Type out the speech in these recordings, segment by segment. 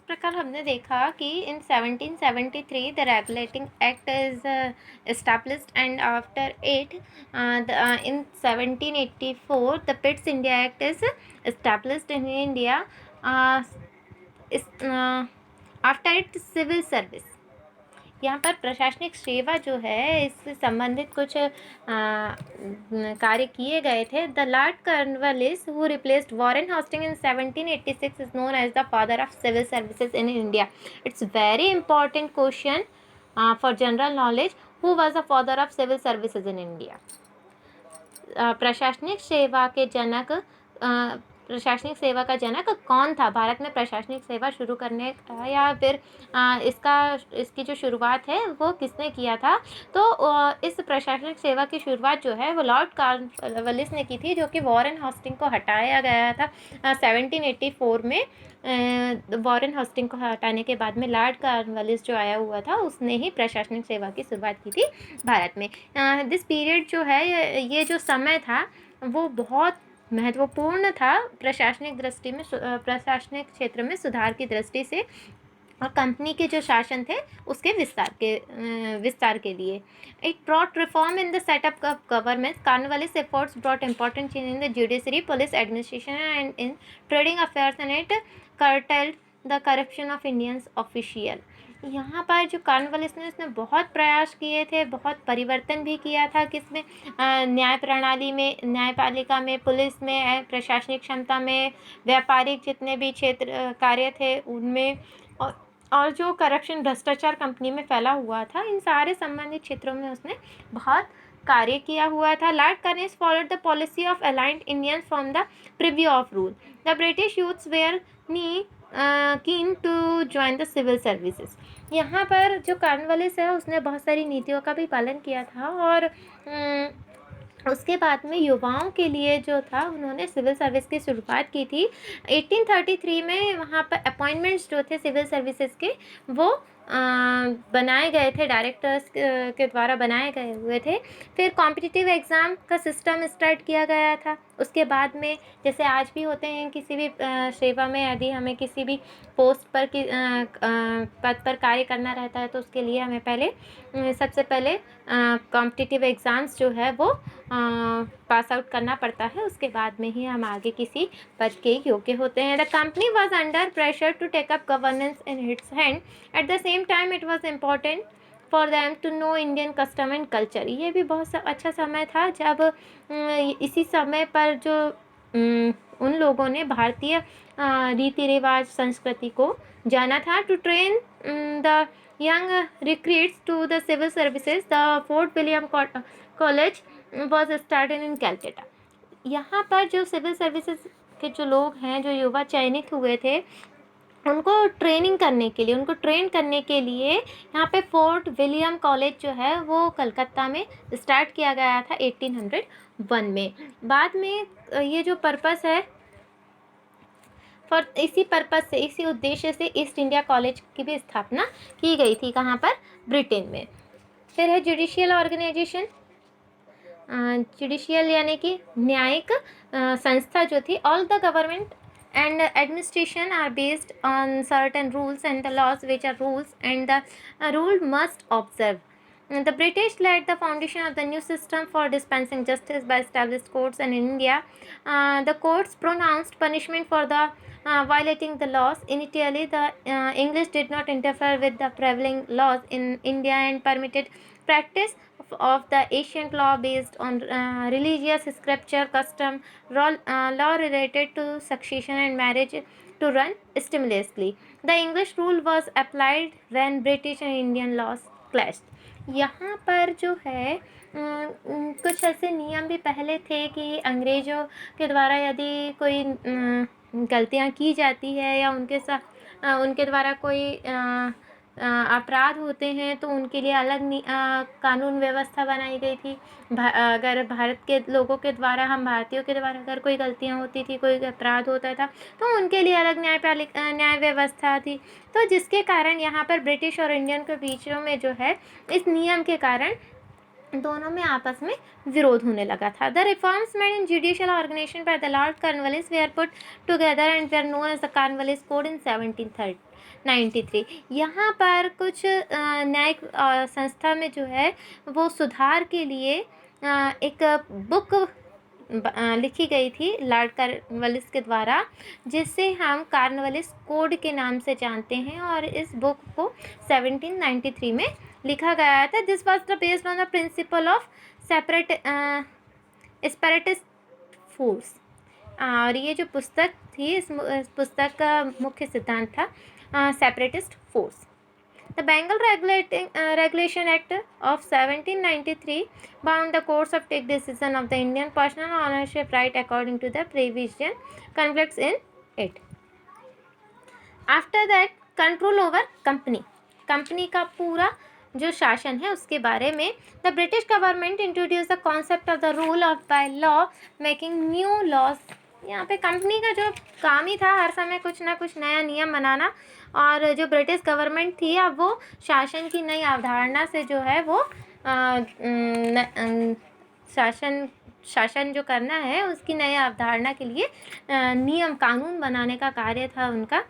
प्रकार हमने देखा कि इन 1773 the regulating act is established and after it in 1784 the Pitt's India Act is established in India. uh, is, after it civil service, यहाँ पर प्रशासनिक सेवा जो है इससे संबंधित कुछ कार्य किए गए थे. The Lord Cornwallis who replaced Warren Hastings in 1786 is known as the father of civil services in India. It's very important question for general knowledge. Who was the father of civil services in India? प्रशासनिक सेवा के जनक प्रशासनिक सेवा का जनक कौन था? भारत में प्रशासनिक सेवा शुरू करने का या फिर इसकी जो शुरुआत है वो किसने किया था? तो इस प्रशासनिक सेवा की शुरुआत जो है वो लॉर्ड कॉर्नवालिस ने की थी, जो कि वॉरेन हॉस्टिंग को हटाया गया था 1784 में. वॉरेन हॉस्टिंग को हटाने के बाद में लॉर्ड कॉर्नवालिस जो आया हुआ था उसने ही प्रशासनिक सेवा की शुरुआत की थी भारत में. दिस पीरियड जो है ये जो समय था वो बहुत महत्वपूर्ण था प्रशासनिक दृष्टि में, प्रशासनिक क्षेत्र में सुधार की दृष्टि से और कंपनी के जो शासन थे उसके विस्तार के लिए. It brought reform in the setup of government. Cornwallis efforts brought important change in the judiciary, police administration and in trading affairs and it curtailed the corruption of Indian official. यहाँ पर जो कॉर्नवालिस ने उसने बहुत प्रयास किए थे, बहुत परिवर्तन भी किया था किसमें? न्याय प्रणाली में, न्यायपालिका में, पुलिस में, प्रशासनिक क्षमता में, व्यापारिक जितने भी क्षेत्र कार्य थे उनमें, और जो करप्शन भ्रष्टाचार कंपनी में फैला हुआ था, इन सारे संबंधित क्षेत्रों में उसने बहुत कार्य किया हुआ था. Lord Cornwallis followed the policy of aligned Indians from the purview of rule. The British youths were keen to join the civil services. यहाँ पर जो कॉर्नवालिस है उसने बहुत सारी नीतियों का भी पालन किया था और उसके बाद में युवाओं के लिए जो था उन्होंने सिविल सर्विस की शुरुआत की थी. 1833 में वहाँ पर अपॉइंटमेंट्स जो थे सिविल सर्विसेज के वो बनाए गए थे, डायरेक्टर्स के द्वारा बनाए गए हुए थे. फिर कॉम्पिटिटिव एग्ज़ाम का सिस्टम स्टार्ट किया गया था. उसके बाद में जैसे आज भी होते हैं किसी भी सेवा में यदि हमें किसी भी पोस्ट पर पद पर कार्य करना रहता है तो उसके लिए हमें पहले सबसे पहले कॉम्पिटिटिव एग्ज़ाम्स जो है वो पास आउट करना पड़ता है. उसके बाद में ही हम आगे किसी पद के योग्य होते हैं. The company was under pressure to take up governance in its hand. At the same time it was important for them to know Indian custom and culture. ये भी बहुत अच्छा समय था जब इसी समय पर जो उन लोगों ने भारतीय रीति रिवाज संस्कृति को जाना था. To train the young recruits to the civil services, the Fort William college was started in Calcutta. यहाँ पर जो सिविल सर्विसेज के जो लोग हैं, जो युवा चयनित हुए थे, उनको ट्रेन करने के लिए यहाँ पे फोर्ट विलियम कॉलेज जो है वो कलकत्ता में स्टार्ट किया गया था 1801 में. बाद में ये जो पर्पस है इसी उद्देश्य से ईस्ट इंडिया कॉलेज की भी स्थापना की गई थी. कहाँ पर? ब्रिटेन में. फिर है जुडिशियल ऑर्गेनाइजेशन. जुडिशियल यानी कि न्यायिक संस्था जो थी. All the government and administration are based on certain rules and the laws which are rules and the rule must observe. The British laid the foundation of the new system for dispensing justice by established courts, and in India the courts pronounced punishment for the violating the laws. Initially the English did not interfere with the prevailing laws in India and permitted practice of the ancient law based on religious scripture, custom, law related to succession and marriage to run seamlessly. The English rule was applied when British and Indian laws clashed. यहाँ पर जो है कुछ ऐसे नियम भी पहले थे कि अंग्रेज़ों के द्वारा यदि कोई गलतियाँ की जाती है या उनके द्वारा कोई अपराध होते हैं तो उनके लिए अलग कानून व्यवस्था बनाई गई थी. अगर भारत के लोगों के द्वारा, हम भारतीयों के द्वारा अगर कोई गलतियाँ होती थी, कोई अपराध होता था तो उनके लिए अलग न्याय व्यवस्था थी. तो जिसके कारण यहाँ पर ब्रिटिश और इंडियन के बीचों में जो है इस नियम के कारण दोनों में आपस में विरोध होने लगा था। The reforms made in judicial organisation by the Lord Cornwallis were put together and were known as the Cornwallis code in 1793। यहाँ पर कुछ न्यायिक संस्था में जो है वो सुधार के लिए एक बुक लिखी गई थी लॉर्ड कॉर्नवालिस के द्वारा, जिसे हम कॉर्नवालिस कोड के नाम से जानते हैं, और इस बुक को 1793 में लिखा गया था। This was the based on the principle of separatist force. और ये जो पुस्तक थी, इस पुस्तक का मुख्य सिद्धांत था separatist force. The Bengal Regulation Act of 1793 bound the courts of take decision of the Indian personal ownership right according to the provision conflicts in it. After that, control over company. Company का पूरा जो शासन है उसके बारे में the British government introduce the concept of the rule of by law making new laws. यहाँ पे कंपनी का जो काम ही था हर समय कुछ ना कुछ नया नियम बनाना, और जो ब्रिटिश गवर्नमेंट थी अब वो शासन की नई अवधारणा से जो है वो शासन जो करना है उसकी नई अवधारणा के लिए नियम कानून बनाने का कार्य था उनका,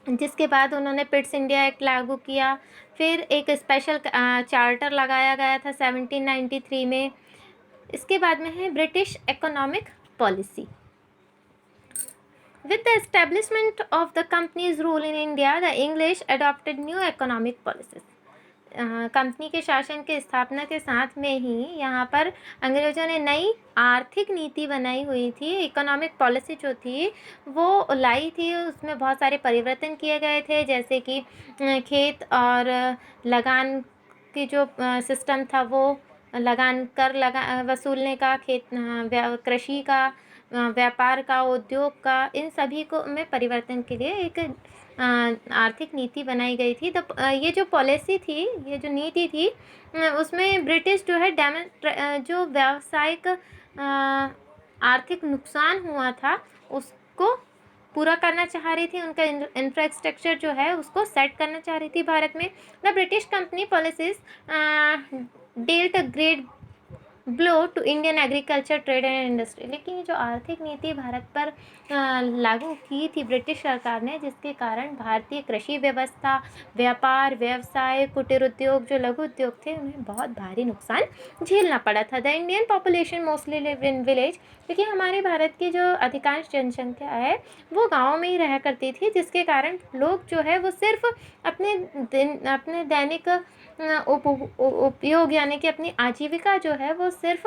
जिसके बाद उन्होंने पिट्स इंडिया एक्ट लागू किया। फिर एक स्पेशल चार्टर लगाया गया था 1793 में। इसके बाद में है British economic policy. With the establishment of the company's rule in India, the English adopted new economic policies. Company के शासन के स्थापना के साथ में ही यहाँ पर अंग्रेज़ों ने नई आर्थिक नीति बनाई हुई थी। इकोनॉमिक पॉलिसी जो थी वो लाई थी, उसमें बहुत सारे परिवर्तन किए गए थे, जैसे कि खेत और लगान की जो सिस्टम था वो लगान कर वसूलने का, खेत कृषि का, व्यापार का, उद्योग का, इन सभी को में परिवर्तन के लिए एक आर्थिक नीति बनाई गई थी। तो ये जो पॉलिसी थी, ये जो नीति थी, उसमें ब्रिटिश जो है जो व्यावसायिक आर्थिक नुकसान हुआ था उसको पूरा करना चाह रही थी। उनका इंफ्रास्ट्रक्चर जो है उसको सेट करना चाह रही थी भारत में। The British company policies dealt a great blow to Indian agriculture trade and industry. लेकिन ये जो आर्थिक नीति भारत पर लागू की थी ब्रिटिश सरकार ने, जिसके कारण भारतीय कृषि व्यवस्था, व्यापार, व्यवसाय, कुटीर उद्योग, जो लघु उद्योग थे, उन्हें बहुत भारी नुकसान झेलना पड़ा था। The Indian population mostly live in village, क्योंकि हमारे भारत की जो अधिकांश जनसंख्या है वो गाँव में ही रहा करती थी, जिसके कारण लोग जो है वो सिर्फ अपने दैनिक उपयोग यानी कि अपनी आजीविका जो है वो सिर्फ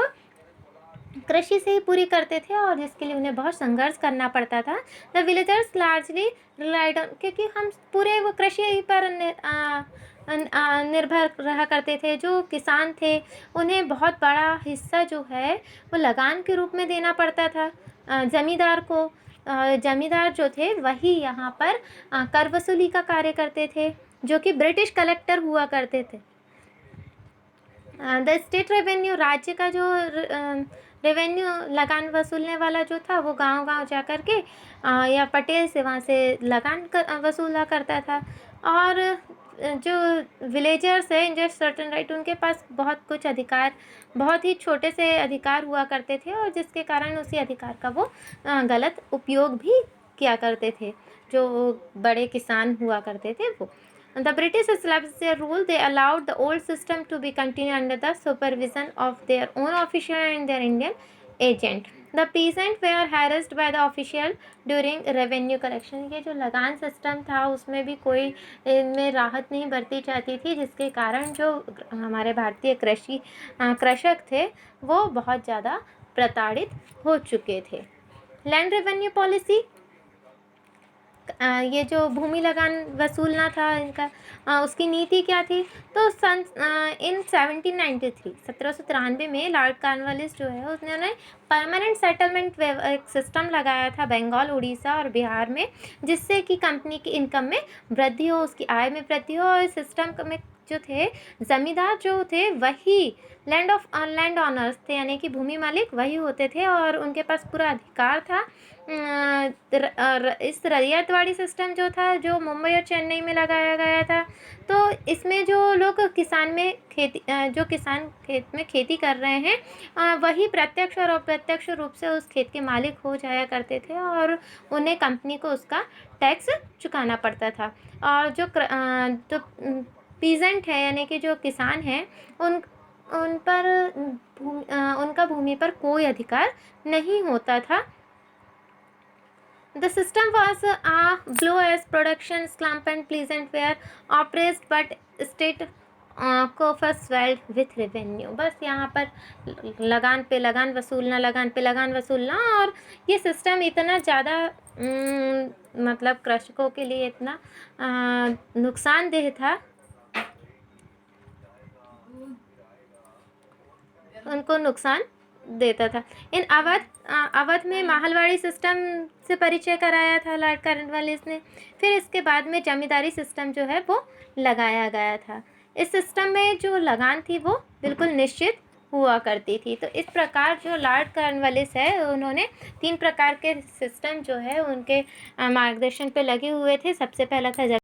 कृषि से ही पूरी करते थे, और जिसके लिए उन्हें बहुत संघर्ष करना पड़ता था। The villagers largely relied on, क्योंकि हम पूरे वो कृषि पर निर्भर रहा करते थे। जो किसान थे उन्हें बहुत बड़ा हिस्सा जो है वो लगान के रूप में देना पड़ता था जमींदार को। जमींदार जो थे वही यहाँ पर कर वसूली का कार्य करते थे, जो कि ब्रिटिश कलेक्टर हुआ करते थे। द स्टेट रेवेन्यू, राज्य का जो रेवेन्यू लगान वसूलने वाला जो था वो गांव-गांव जा कर के या पटेल से वहाँ से लगान वसूला करता था। और जो विलेजर्स है इन जस्ट सर्टन राइट, उनके पास बहुत कुछ अधिकार, बहुत ही छोटे से अधिकार हुआ करते थे, और जिसके कारण उसी अधिकार का वो गलत उपयोग भी किया करते थे जो बड़े किसान हुआ करते थे वो। The British established their rule. They allowed the old system to be continued under the supervision of their own official and their Indian agent. The peasants were harassed by the official during revenue collection. ये जो लगान system था उसमें भी कोई इनमें राहत नहीं बरती जाती थी, जिसके कारण जो हमारे भारतीय कृषक थे वो बहुत ज़्यादा प्रताड़ित हो चुके थे। लैंड रेवेन्यू पॉलिसी, ये जो भूमि लगान वसूलना था इनका, उसकी नीति क्या थी? तो इन 1793 में लॉर्ड कॉर्नवालिस जो है उसने परमानेंट सेटलमेंट एक सिस्टम लगाया था बंगाल, उड़ीसा और बिहार में, जिससे कि कंपनी की इनकम में वृद्धि हो, उसकी आय में वृद्धि हो। और इस सिस्टम में जो थे ज़मींदार जो थे वही लैंड ऑनर्स थे, यानी कि भूमि मालिक वही होते थे, और उनके पास पूरा अधिकार था इस रैयतवाड़ी सिस्टम जो था, जो मुंबई और चेन्नई में लगाया गया था, तो इसमें जो लोग जो किसान खेत में खेती कर रहे हैं, वही प्रत्यक्ष और अप्रत्यक्ष रूप से उस खेत के मालिक हो जाया करते थे और उन्हें कंपनी को उसका टैक्स चुकाना पड़ता था। और जो पीजेंट है, यानी कि जो किसान हैं, उन उन पर उनका भूमि पर कोई अधिकार नहीं होता था। The system was below as production slump and pleasant were oppressed, but state coffers swelled with revenue. बस यहाँ पर लगान पे लगान वसूलना, लगान पे लगान वसूलना, और ये सिस्टम इतना ज़्यादा मतलब कृषकों के लिए इतना नुकसानदेह था, उनको नुकसान देता था। अवध में माहलवाड़ी सिस्टम से परिचय कराया था लॉर्ड कॉर्नवालिस ने। फिर इसके बाद में जमींदारी सिस्टम जो है वो लगाया गया था। इस सिस्टम में जो लगान थी वो बिल्कुल निश्चित हुआ करती थी। तो इस प्रकार जो लॉर्ड कॉर्नवालिस है, उन्होंने 3 प्रकार के सिस्टम जो है उनके मार्गदर्शन पे लगे हुए थे। सबसे पहला था